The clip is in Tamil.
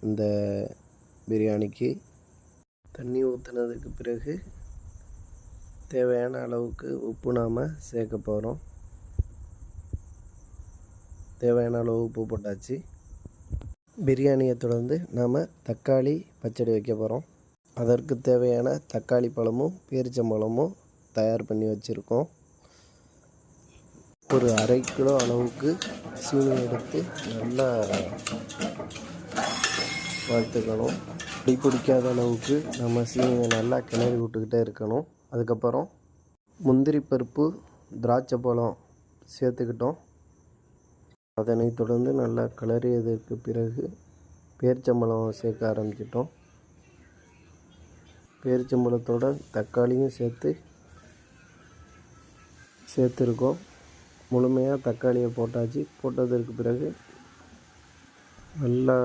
இந்த பிரியாணிக்கு தண்ணி ஊற்றுனதுக்கு பிறகு தேவையான அளவுக்கு உப்பு நாம் சேர்க்க போகிறோம். தேவையான அளவு உப்பு போட்டாச்சு. பிரியாணியை தொடர்ந்து நாம் தக்காளி பச்சடி வைக்க போகிறோம். அதற்கு தேவையான தக்காளி பழமும் பேரிச்சம்பழமும் தயார் பண்ணி வச்சுருக்கோம். ஒரு 1/2 கிலோ அளவுக்கு சீனி எடுத்து நல்லா வறுத்துக்கணும். பிடிக்காத அளவுக்கு நம்ம சீனியை நல்லா கிளறி விட்டுக்கிட்டே இருக்கணும். அதுக்கப்புறம் முந்திரி பருப்பு, திராட்சை பழம் சேர்த்துக்கிட்டோம். அதனை தொடர்ந்து நல்லா கிளறியதற்கு பிறகு பேரிச்சம்பழம் சேர்க்க ஆரம்பிச்சிட்டோம். பேரிச்சம்பழத்தோட தக்காளியும் சேர்த்துருக்கோம். முழுமையாக தக்காளியை போட்டாச்சு. போட்டதற்கு பிறகு நல்லா